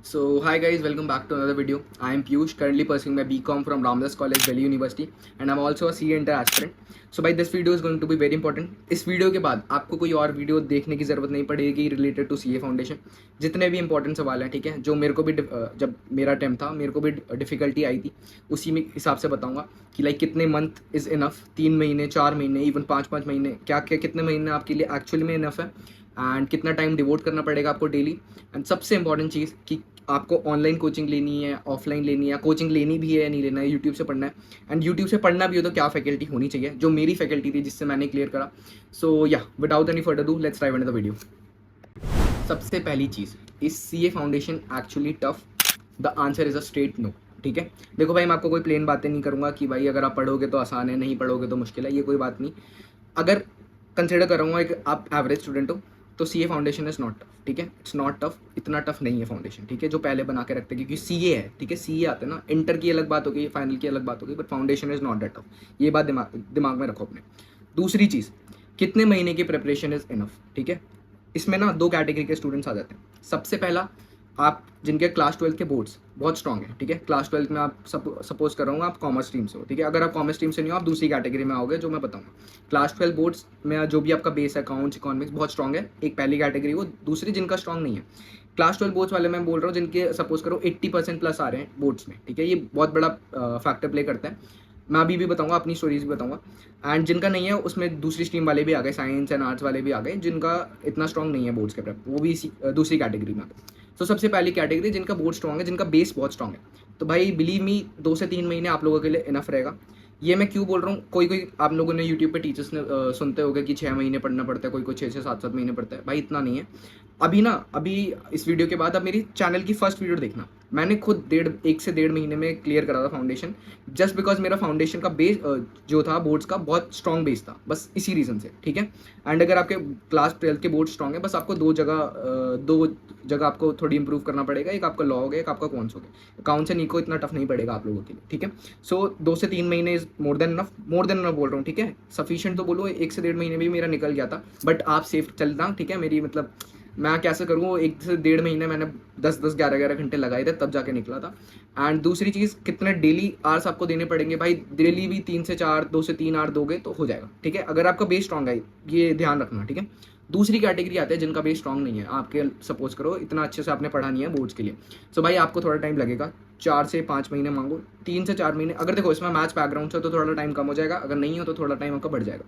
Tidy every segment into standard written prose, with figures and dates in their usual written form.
So hi guys, welcome back to another video. I am Piyush, currently pursuing my BCom from Ramdas College, Delhi University, and I'm also a CA Inter aspirant. So by this video is going to be very important. इस video के बाद आपको कोई और video देखने की ज़रूरत नहीं पड़ेगी रिलेटेड टू CA फाउंडेशन. जितने भी इंपॉर्टेंट सवाल हैं, ठीक है, जो मेरे को भी जब मेरा अटेम्प्ट था मेरे को भी डिफ़िकल्टी आई थी, उसी में हिसाब से बताऊंगा कि लाइक कितने मंथ इज़ इनफ, 3 महीने, 4 महीने, इवन 5-5 महीने, क्या क्या कितने महीने आपके लिए एक्चुअली में इनफ है, एंड कितना टाइम डिवोट करना पड़ेगा आपको डेली. एंड सबसे इंपॉर्टेंट चीज़ कि आपको ऑनलाइन कोचिंग लेनी है, ऑफलाइन लेनी है, कोचिंग लेनी भी है या नहीं लेना है, यूट्यूब से पढ़ना है. एंड यूट्यूब से पढ़ना भी हो तो क्या फैकल्टी होनी चाहिए, जो मेरी फैकल्टी थी जिससे मैंने क्लियर करा. सो या without any further do let's dive into the video. सबसे पहली चीज़, इस CA foundation actually tough? The answer is a straight no. ठीक है, देखो भाई, मैं आपको कोई प्लेन बातें नहीं करूँगा कि भाई अगर आप पढ़ोगे तो आसान है, नहीं पढ़ोगे तो मुश्किल है, ये कोई बात नहीं. अगर कंसिडर करूँगा एक आप एवरेज स्टूडेंट हो तो CA foundation is not tough. ठीक है, इट्स नॉट टफ, इतना टफ नहीं है फाउंडेशन. ठीक है, जो पहले बना के रखते हैं क्योंकि CA है. ठीक है, CA आते हैं ना, इंटर की अलग बात होगी, फाइनल की अलग बात होगी, but foundation is not that tough. ये बात दिमाग में रखो अपने. दूसरी चीज़, कितने महीने की प्रिपरेशन इज़ इनफ. ठीक है, इसमें ना दो कैटेगरी के स्टूडेंट्स आ जाते हैं. सबसे पहला, आप जिनके क्लास 12 के बोर्ड्स बहुत स्ट्रॉन्ग है. ठीक है, क्लास 12 में आप सपोज कर रहा हूँ आप कॉमर्स स्ट्रीम से हो. ठीक है, अगर आप कॉमर्स स्ट्रीम से नहीं हो आप दूसरी कैटेगरी में आओगे जो मैं बताऊँगा. क्लास 12 बोर्ड्स में जो भी आपका बेस है, अकाउंट्स, इकोनॉमिक्स, बहुत स्ट्रॉन्ग है. एक पहली कैटेगरी वो. दूसरी जिनका स्ट्रॉन्ग नहीं है, क्लास 12 बोर्ड्स वाले मैं बोल रहा हूँ जिनके सपोज करो 80% प्लस आ रहे हैं बोर्ड्स में. ठीक है, ये बहुत बड़ा फैक्टर प्ले करता है. मैं अभी भी बताऊंगा, अपनी स्टोरीज भी बताऊंगा. एंड जिनका नहीं है उसमें दूसरी स्ट्रीम वाले भी आ गए, साइंस एंड आर्ट्स वाले भी आ गए जिनका इतना स्ट्रॉन्ग नहीं है बोर्ड्स के प्रेप, वो भी दूसरी कैटेगरी में आ गए. तो सबसे पहली कैटेगरी जिनका बोर्ड स्ट्रॉन्ग है, जिनका बेस बहुत स्ट्रॉन्ग है, तो भाई बिलीव मी 2 से 3 महीने आप लोगों के लिए इनफ रहेगा. ये मैं क्यों बोल रहा हूँ, कोई आप लोगों ने यूट्यूब पे टीचर्स ने सुनते होंगे कि 6 महीने पढ़ना पड़ता है, कोई 6-7 महीने पढ़ता है. भाई इतना नहीं है. अभी इस वीडियो के बाद अब मेरी चैनल की फर्स्ट वीडियो देखना, मैंने खुद 1 से 1.5 महीने में क्लियर करा था फाउंडेशन, जस्ट बिकॉज मेरा फाउंडेशन का बेस जो था बोर्ड्स का बहुत स्ट्रॉन्ग बेस था, बस इसी रीज़न से. ठीक है, एंड अगर आपके क्लास 12 के बोर्ड स्ट्रॉन्ग है, बस आपको दो जगह आपको थोड़ी इंप्रूव करना पड़ेगा. एक आपका लॉ हो गया, एक आपका कौन हो गया. अकाउंट्स एंड इको इतना टफ नहीं पड़ेगा आप लोगों के लिए. ठीक है, सो 2 से 3 महीने इज मोर देन इनफ बोल रहा हूँ. ठीक है, सफिशिएंट तो बोलो, 1 से 1.5 महीने भी मेरा निकल गया था, बट आप सेफ चलना. ठीक है, मेरी मतलब मैं कैसे करूँ, 1 से 1.5 महीने मैंने 10-10, 11-11 घंटे लगाए थे तब जाके निकला था. एंड दूसरी चीज़, कितने डेली आवर्स आपको देने पड़ेंगे. भाई डेली भी 3 से 4, 2 से 3 आवर दोगे तो हो जाएगा. ठीक है, अगर आपका बेस स्ट्रॉन्ग है, ये ध्यान रखना. ठीक है, दूसरी कैटेगरी आते हैं जिनका बेस स्ट्रॉन्ग नहीं है, आपके सपोज करो इतना अच्छे से आपने पढ़ा नहीं है बोर्ड्स के लिए, सो भाई आपको थोड़ा टाइम लगेगा. 4 से 5 महीने मांगो, 3 से 4 महीने. अगर देखो इसमें मैथ्स बैकग्राउंड से तो थोड़ा टाइम कम हो जाएगा, अगर नहीं हो तो थोड़ा टाइम आपका बढ़ जाएगा.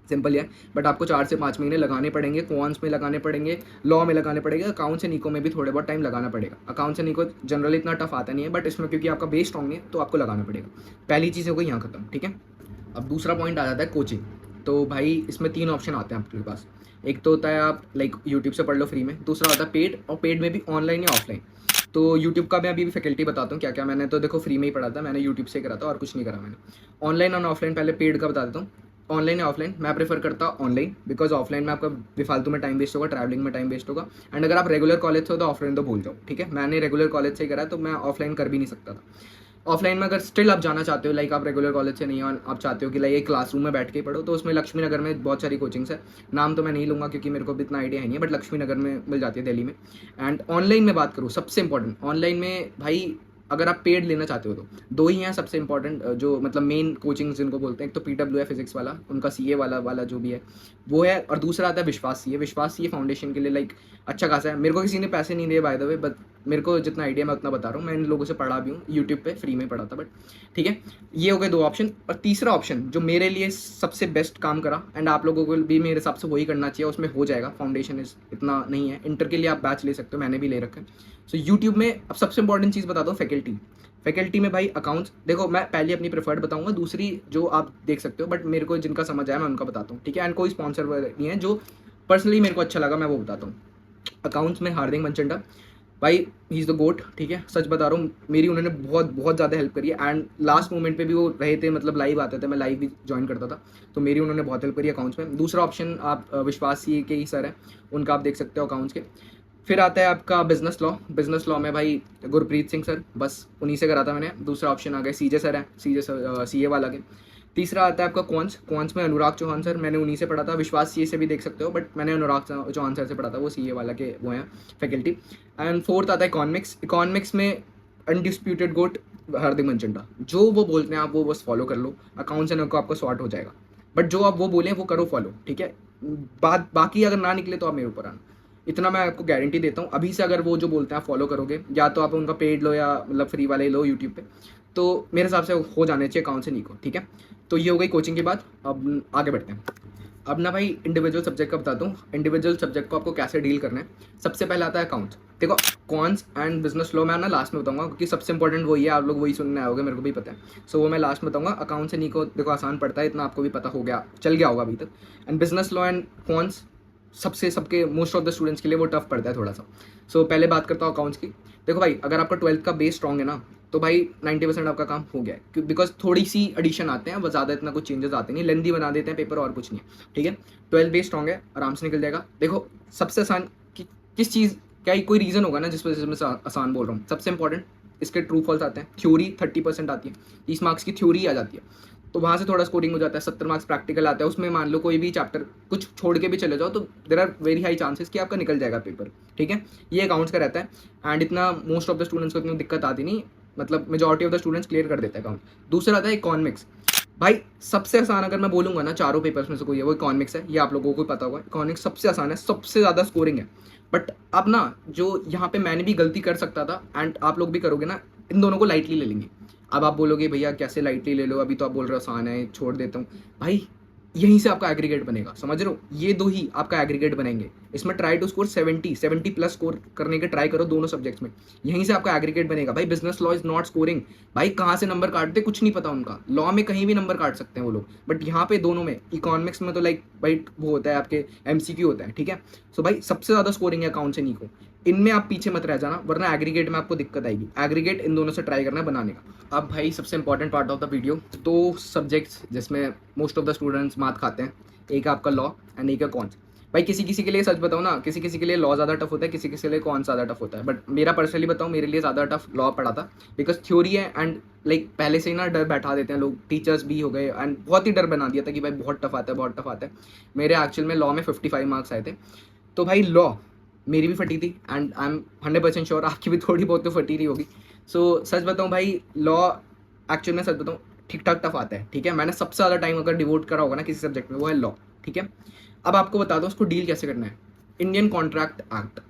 सिंपल है, बट आपको 4 से 5 महीने लगाने पड़ेंगे. क्वांट्स में लगाने पड़ेंगे, लॉ में लगाने पड़ेंगे, अकाउंट्स एंड इको में भी थोड़े बहुत टाइम लगाना पड़ेगा. अकाउंट्स एंड इको जनरली इतना टफ आता नहीं है, बट इसमें क्योंकि आपका बेस स्ट्रॉन्ग नहीं है तो आपको लगाना पड़ेगा. पहली चीज़ हो गई यहाँ खत्म. ठीक है, अब दूसरा पॉइंट आ जाता है कोचिंग. तो भाई इसमें 3 ऑप्शन आते हैं आपके पास. एक तो होता है आप लाइक यूट्यूब से पढ़ लो फ्री में, दूसरा होता है पेड, और पेड में भी ऑनलाइन या ऑफलाइन. तो यूट्यूब का मैं अभी भी फैकल्टी बताता हूँ क्या क्या. मैंने तो देखो फ्री में ही पढ़ा था, मैंने यूट्यूब से करा था और कुछ नहीं करा मैंने. ऑनलाइन और ऑफलाइन, पहले पेड का बता देता हूँ. ऑनलाइन या ऑफलाइन, मैं प्रेफर करता हूँ ऑनलाइन, बिकॉज ऑफलाइन में आपका बेफालतू में टाइम वेस्ट होगा, ट्रैवलिंग में टाइम वेस्ट होगा. एंड अगर आप रेगुलर कॉलेज से हो तो ऑफलाइन तो भूल जाओ. ठीक है, मैंने रेगुलर कॉलेज से ही करा तो मैं ऑफलाइन कर भी नहीं सकता था. ऑफलाइन में अगर स्टिल आप जाना चाहते हो, लाइक आप रेगुलर कॉलेज से नहीं हो, आप चाहते हो कि लाइक एक क्लासरूम में बैठ के पढ़ो, तो उसमें लक्ष्मी नगर में बहुत सारी कोचिंग्स है. नाम तो मैं नहीं लूँगा क्योंकि मेरे को भी इतना आइडिया है नहीं है, बट लक्ष्मी नगर में मिल जाती है दिल्ली में. एंड ऑनलाइन में बात करूँ, सबसे इंपॉर्टेंट ऑनलाइन में भाई अगर आप पेड लेना चाहते हो तो 2 ही हैं सबसे इंपॉर्टेंट, जो मतलब मेन कोचिंग जिनको बोलते हैं. एक तो PW फिजिक्स वाला, उनका CA वाला जो भी है वो है, और दूसरा आता है विश्वास CA. विश्वास CA फाउंडेशन के लिए लाइक अच्छा खासा है. मेरे को किसी ने पैसे नहीं दिए बाय द वे, बट मेरे को जितना आइडिया मैं उतना बता रहा हूँ. मैं इन लोगों से पढ़ा भी हूँ, यूट्यूब पे फ्री में पढ़ा था. बट ठीक है, ये हो गए 2 ऑप्शन. और तीसरा ऑप्शन जो मेरे लिए सबसे बेस्ट काम करा, एंड आप लोगों को भी मेरे हिसाब से वही करना चाहिए, उसमें हो जाएगा. फाउंडेशन इस इतना नहीं है. इंटर के लिए आप बैच ले सकते हो, मैंने भी ले रखा है. सो यूट्यूब में अब सबसे इंपॉर्टेंट चीज़ बताता हूँ, फैकल्टी में भाई अकाउंट्स. देखो मैं पहले अपनी प्रेफर्ड बताऊंगा, दूसरी जो आप देख सकते हो, बट मेरे को जिनका समझ आया मैं उनका बताता हूँ. ठीक है, एंड कोई स्पॉन्सर नहीं है, जो पर्सनली मेरे को अच्छा लगा मैं वो बताता हूँ. अकाउंट्स में हार्दिक मनचंडा, भाई ही इज़ द गोट. ठीक है, सच बता रहा हूँ, मेरी उन्होंने बहुत बहुत ज़्यादा हेल्प करी है. एंड लास्ट मोमेंट पे भी वो रहे थे, मतलब लाइव आते थे, मैं लाइव भी ज्वाइन करता था, तो मेरी उन्होंने बहुत हेल्प करी अकाउंट्स में. दूसरा ऑप्शन आप विश्वास CA के ही सर हैं, उनका आप देख सकते हो अकाउंट्स के. फिर आता है आपका बिजनेस लॉ में भाई गुरप्रीत सिंह सर, बस उन्हीं से करा था मैंने. दूसरा ऑप्शन आ गया CJ सर है, CJ सर CA वाला के. तीसरा आता है आपका कॉन्स। कॉन्स में अनुराग चौहान सर, मैंने उन्हीं से पढ़ा था, विश्वास सीए से भी देख सकते हो, बट मैंने अनुराग चौहान सर से पढ़ा था, वो सीए वाला के वो हैं फैकल्टी। एंड फोर्थ आता है इकॉनमिक्स। इकॉनमिक्स में अनडिस्प्यूटेड गोट हार्दिक मनचंदा, जो वो बोलते हैं आप वो बस फॉलो कर लो, अकाउंट्स एंड आपका सॉर्ट हो जाएगा, बट जो आप वो बोलें वो करो फॉलो, ठीक है। बाकी अगर ना निकले तो आप मेरे ऊपर आना, इतना मैं आपको गारंटी देता हूँ। अभी से अगर वो जो बोलते हैं आप फॉलो करोगे, या तो आप उनका पेड लो या मतलब फ्री वाले लो यूट्यूब पे, तो मेरे हिसाब से हो जाने चाहिए अकाउंट से निको, ठीक है। तो ये हो गई कोचिंग की बात। अब आगे बढ़ते हैं। अब ना भाई इंडिविजुअल सब्जेक्ट का बताता हूँ, इंडिविजुअल सब्जेक्ट को आपको कैसे डील करना है। सबसे पहले आता है अकाउंट्स। देखो कॉन्स एंड बिजनेस लॉ मैं ना लास्ट में बताऊंगा, क्योंकि सबसे इंपॉर्टेंट वही है, आप लोग वही सुनने आओगे, मेरे को भी पता है। सो वो मैं लास्ट में बताऊंगा। अकाउंट से निको देखो आसान पड़ता है, इतना आपको भी पता हो गया, चल गया होगा अभी तक। And business law and cons सबसे सबके मोस्ट ऑफ द स्टूडेंट्स के लिए वो टफ पड़ता है थोड़ा सा। सो पहले बात करता हूँ अकाउंट्स की। देखो भाई अगर आपका 12th का बेस स्ट्रॉन्ग है ना, तो भाई 90% आपका काम हो गया है, बिकॉज थोड़ी सी एडिशन आते हैं, वो ज़्यादा इतना कुछ चेंजेस आते नहीं, लेंदी बना देते हैं पेपर और कुछ नहीं है, ठीक है। 12 बेस स्ट्रॉन्ग है, आराम से निकल जाएगा। देखो सबसे आसान किस चीज़ क्या कोई रीज़न होगा ना जिस वजह से मैं आसान बोल रहा हूँ। सबसे इंपॉर्टेंट इसके ट्रू फॉल्स आते हैं। थ्योरी 30% आती है, 30 मार्क्स की थ्योरी आ जाती है, तो वहाँ से थोड़ा स्कोरिंग हो जाता है। 70 मार्क्स प्रैक्टिकल आता है, उसमें मान लो कोई भी चैप्टर कुछ छोड़ के भी चले जाओ तो there are very high chances कि आपका निकल जाएगा पेपर, ठीक है। ये अकाउंट्स का रहता है, एंड इतना मोस्ट ऑफ द स्टूडेंट्स को इतनी दिक्कत आती नहीं, मतलब majority of the students clear कर देते हैं अकाउंट। दूसरा आता है इकॉनमिक्स। भाई सबसे आसान अगर मैं बोलूँगा ना चारों पेपर्स में से कोई है वो इकॉनमिक्स है, ये आप लोगों को पता होगा। इकॉनमिक्स सबसे आसान है, सबसे ज़्यादा स्कोरिंग है। बट अब ना जो यहाँ पे मैंने भी गलती कर सकता था, एंड आप लोग भी करोगे ना, इन दोनों को लाइटली ले लेंगे। अब आप बोलोगे भैया कैसे लाइटली ले लो, अभी तो आप बोल रहे हो आसान है छोड़ देता हूँ। भाई यहीं से आपका एग्रीगेट बनेगा, समझ रहे हो, ये दो ही आपका एग्रीगेट बनेंगे। इसमें try to score 70 plus score करने के ट्राई करो दोनों सब्जेक्ट्स में, यहीं से आपका एग्रीगेट बनेगा। भाई business law is not scoring, भाई कहाँ से नंबर काटते कुछ नहीं पता उनका, लॉ में कहीं भी नंबर काट सकते हैं वो लोग, बट यहाँ पे दोनों में, इकोनॉमिक्स में तो लाइक भाई वो होता है आपके एमसीक्यू होता है, ठीक है। सो भाई सबसे ज़्यादा स्कोरिंग है अकाउंट से निको, इनमें आप पीछे मत रह जाना, वरना एग्रीगेट में आपको दिक्कत आएगी। एग्रीगेट इन दोनों से ट्राई करना है बनाने का। अब भाई सबसे important part of the video, दो सब्जेक्ट्स जिसमें मोस्ट ऑफ द स्टूडेंट्स मात खाते हैं, एक आपका लॉ एंड एक है कॉन्स। भाई किसी किसी के लिए सच बताऊँ ना, किसी किसी के लिए लॉ ज़्यादा टफ होता है, किसी किसी के लिए कॉन्स ज़्यादा टफ होता है, बट मेरा पर्सनली बताऊँ मेरे लिए ज़्यादा टफ लॉ पड़ा था, बिकॉज थ्योरी है एंड लाइक पहले से ही ना डर बैठा देते हैं लोग, टीचर्स भी हो गए, एंड बहुत ही डर बना दिया था कि भाई बहुत टफ आता है, बहुत टफ आता है। मेरे एक्चुअल में लॉ में 55 मार्क्स आए थे, तो भाई लॉ मेरी भी फटी थी, एंड आई एम 100% श्योर आपकी भी थोड़ी बहुत तो फटी रही होगी। सो सच बताऊँ भाई लॉ एक्चुअल में सच बताऊँ ठीक ठाक टफ आता है, ठीक है। मैंने सबसे ज़्यादा टाइम अगर डिवोट करा होगा ना किसी सब्जेक्ट में वो है लॉ, ठीक है। अब आपको बता दो उसको डील कैसे करना है। इंडियन कॉन्ट्रैक्ट एक्ट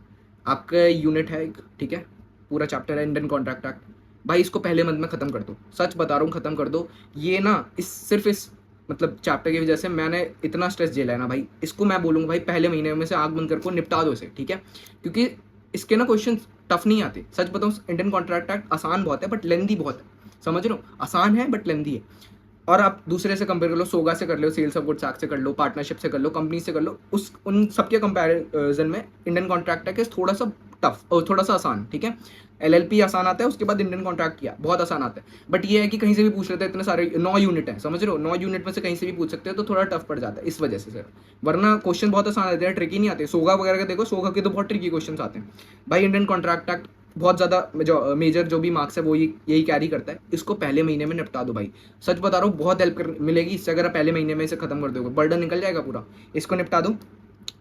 आपका यूनिट है एक, ठीक है, पूरा चैप्टर है इंडियन कॉन्ट्रैक्ट एक्ट। भाई इसको पहले मंथ में ख़त्म कर दो, सच बता रहा हूँ ख़त्म कर दो। ये ना सिर्फ इस मतलब चैप्टर की वजह से मैंने इतना स्ट्रेस झेला है ना भाई, इसको मैं बोलूँगा भाई पहले महीने में से आग बंद करके निपटा दो इसे, ठीक है। क्योंकि इसके ना क्वेश्चन टफ नहीं आते, सच बताऊँ इंडियन कॉन्ट्रैक्ट एक्ट आसान बहुत है बट लेंदी बहुत है, समझ रहे हो, आसान है बट लेंदी है। और आप दूसरे से कंपेयर कर लो, सोगा से कर लो, सेल्स ऑफ गुड्स एक्ट से कर लो, पार्टनरशिप से कर लो, कंपनी से कर लो, उस उन सबके कंपैरिजन में इंडियन कॉन्ट्रैक्ट एक्ट थोड़ा सा टफ और थोड़ा सा आसान, ठीक है। एलएलपी आसान आता है, उसके बाद इंडियन कॉन्ट्रैक्ट किया बहुत आसान आता है, बट ये है कि कहीं से भी पूछ लेते हैं, इतने सारे 9 यूनिट हैं, समझ रहे हो, 9 यूनिट में से कहीं से भी पूछ सकते हो, तो थोड़ा टफ पड़ जाता है इस वजह से सर। वरना क्वेश्चन बहुत आसान आते हैं, ट्रिकी नहीं आते। सोगा वगैरह का देखो, सोगा के तो बहुत ट्रिकी क्वेश्चन आते हैं। भाई इंडियन कॉन्ट्रैक्ट एक्ट बहुत ज़्यादा जो मेजर जो भी मार्क्स है वो यही कैरी करता है, इसको पहले महीने में निपटा दो भाई, सच बता रहा हूँ बहुत हेल्प मिलेगी इससे। अगर आप पहले महीने में इसे खत्म कर दोगे बर्डन निकल जाएगा पूरा, इसको निपटा दो।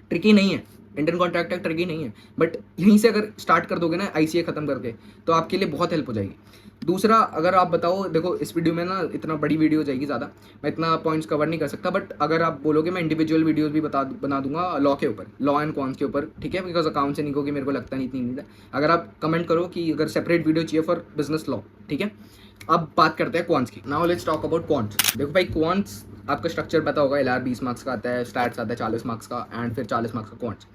ट्रिकी नहीं है इंडियन कॉन्ट्रैक्ट एक्ट, ट्रिकी नहीं है, बट यहीं से अगर स्टार्ट कर दोगे ना आईसीए खत्म करके, तो आपके लिए बहुत हेल्प हो जाएगी। दूसरा अगर आप बताओ, देखो इस वीडियो में ना इतना बड़ी वीडियो हो जाएगी ज़्यादा, मैं इतना पॉइंट्स कवर नहीं कर सकता, बट अगर आप बोलोगे मैं इंडिविजुअल वीडियोस भी बना दूंगा लॉ के ऊपर, लॉ एंड कॉन्स के ऊपर, ठीक है, बिकॉज अकाउंट से निकोगी मेरे को लगता नहीं इतनी नीड है। अगर आप कमेंट करो कि अगर सेपरेट वीडियो चाहिए फॉर बिजनेस लॉ, ठीक है। अब बात करते हैं कॉन्स की। Now let's talk about cons. देखो भाई कॉन्स आपका स्ट्रक्चर पता होगा, LR 20 मार्क्स का आता है, स्टैट्स आता है 40 मार्क्स का, एंड फिर 40 मार्क्स का कॉन्स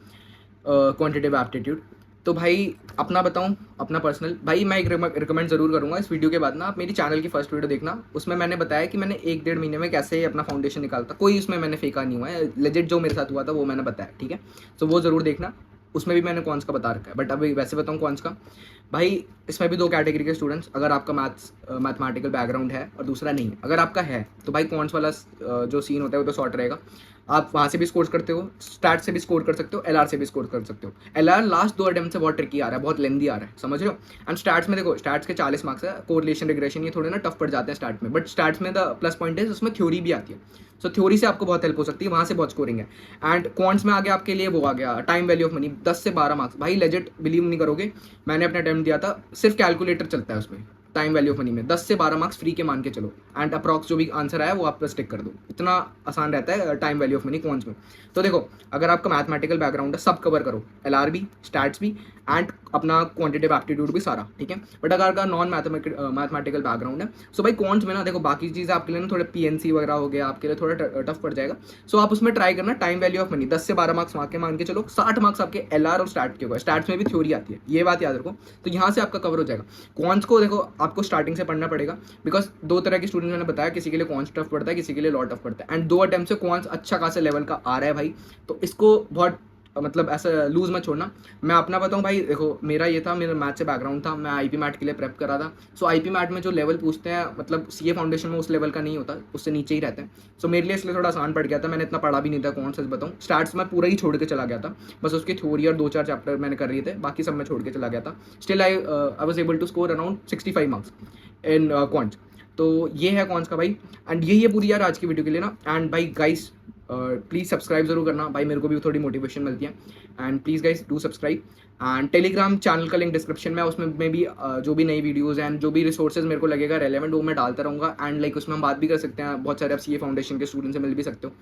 क्वांटिटेटिव एप्टीट्यूड। तो भाई अपना बताऊं, अपना पर्सनल, भाई मैं एक रिकमेंड ज़रूर करूंगा इस वीडियो के बाद ना, आप मेरी चैनल की फर्स्ट वीडियो देखना, उसमें मैंने बताया कि मैंने 1-1.5 महीने में कैसे अपना फाउंडेशन निकालता, कोई उसमें मैंने फेंका नहीं हुआ है, लेजिट जो मेरे साथ हुआ था वो मैंने बताया, ठीक है। तो वो ज़रूर देखना, उसमें भी मैंने कॉन्स का बता रखा है, बट अभी वैसे बताऊँ कॉन्स का। भाई इसमें भी दो कैटेगरी के स्टूडेंट्स, अगर आपका मैथमेटिकल बैकग्राउंड है और दूसरा नहीं है। अगर आपका है तो भाई कॉन्स वाला जो सीन होता है वो तो शॉर्ट रहेगा, आप वहाँ से भी स्कोर करते हो, स्टैट से भी स्कोर कर सकते हो, एलआर से भी स्कोर कर सकते हो। एलआर लास्ट 2 अटेम्प्ट से बहुत ट्रिकी आ रहा है, बहुत लेंदी आ रहा है, समझ रहे हो। एंड स्टैट्स में देखो, स्टैट्स के 40 मार्क्स है, कोरिलेशन रिग्रेशन ये थोड़े ना टफ पड़ जाते हैं स्टार्ट में, बट स्टैट्स में द प्लस पॉइंट है उसमें थ्योरी भी आती है। सो थ्योरी से आपको बहुत हेल्प हो सकती है, वहाँ से बहुत स्कोरिंग है। एंड क्वांट्स में आगे आपके लिए वो आ गया टाइम वैल्यू ऑफ मनी, 10 से 12 मार्क्स। भाई लेजिट बिलीव नहीं करोगे, मैंने अपना अटेम्प्ट दिया था, सिर्फ कैलकुलेटर चलता है उसमें टाइम वैल्यू ऑफ मनी में, 10 से 12 मार्क्स फ्री के मान के चलो। एंड अप्रॉक्स जो भी आंसर आया वो आप बस टिक कर दो, इतना आसान रहता है time value of money quants में। तो देखो, अगर आपका मैथमेटिकल बैकग्राउंड है, सब कवर करो, एलआर भी, स्टैट्स भी, एंड अपना क्वांटिटेटिव एप्टीट्यूड भी सारा, ठीक है। बट अगर का नॉन मैथमेटिकल बैकग्राउंड है, सो भाई क्वांट्स में ना देखो, बाकी चीज़ें आपके लिए ना थोड़े पीएनसी वगैरह हो गया, आपके लिए थोड़ा टफ पड़ जाएगा। सो आप उसमें ट्राई करना टाइम वैल्यू ऑफ मनी, 10 से 12 मार्क्स वहाँ के मान के चलो, 60 मार्क्स आपके एलआर और स्टैट के होगा। स्टैट्स में भी थ्योरी आती है, ये बात याद रखो। तो यहाँ से आपका कवर हो जाएगा। क्वांट्स को देखो आपको स्टार्टिंग से पढ़ना पड़ेगा, बिकॉज 2 तरह के स्टूडेंट्स मैंने बताया, किसी के लिए क्वांट्स टफ पड़ता है, किसी के लिए लॉ टफ पड़ता है। एंड 2 अटेम्प्ट से क्वांट्स अच्छा खासा लेवल का आ रहा है भाई, तो इसको बहुत मतलब ऐसा लूज मत छोड़ना। मैं अपना बताऊं भाई, देखो मेरा ये था, मेरा मैथ से बैकग्राउंड था, मैं आईपी मैट के लिए प्रेप कर रहा था। सो आईपी मैट में जो लेवल पूछते हैं, मतलब सीए फाउंडेशन में उस लेवल का नहीं होता, उससे नीचे ही रहते हैं। सो मेरे लिए इसलिए थोड़ा आसान पड़ गया था, मैंने इतना पढ़ा भी नहीं था, कौन सच बताऊं। स्टार्ट्स में पूरा ही छोड़ के चला गया था, बस उसकी थ्योरी और 2-4 चैप्टर मैंने कर रहे थे, बाकी सब मैं छोड़ के चला गया था। Still I was able to score around 65 marks in quants. तो ये है क्वांट्स का भाई। एंड यही है पूरी यार आज की वीडियो के लिए ना। एंड भाई गाइस प्लीज़ सब्सक्राइब जरूर करना भाई, मेरे को भी थोड़ी मोटिवेशन मिलती है। And please guys do subscribe. And Telegram channel का लिंक डिस्क्रिप्शन में, उसमें भी जो भी नई वीडियोज़ एंड जो भी रिसोर्सेज मेरे को लगेगा रेलेवेंट, वो मैं डालता रहूँगा। एंड लाइक उसमें हम बात भी कर सकते हैं, बहुत सारे आप सीए फाउंडेशन के स्टूडेंट से मिल भी सकते हो,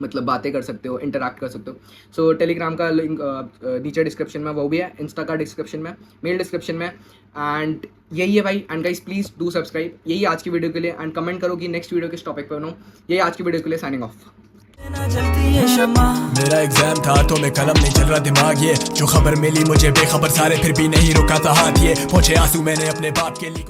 मतलब बातें कर सकते हो, इंटरैक्ट कर सकते हो। सो टेलीग्राम का लिंक नीचे डिस्क्रिप्शन में वो भी है, इंस्टा का डिस्क्रिप्शन में, मेल डिस्क्रिप्शन में। एंड यही है भाई। And guys please do subscribe. यही आज की वीडियो के लिए। एंड कमेंट करो कि नेक्स्ट वीडियो किस टॉपिक पर बनाऊँ। यही आज की वीडियो के लिए, साइनिंग ऑफ। मेरा एग्जाम था तो मैं कलम नहीं चल रहा दिमाग, ये जो खबर मिली मुझे बेखबर सारे, फिर भी नहीं रुका था हाथ, ये पहुंचे आंसू मैंने अपने बाप के लिए।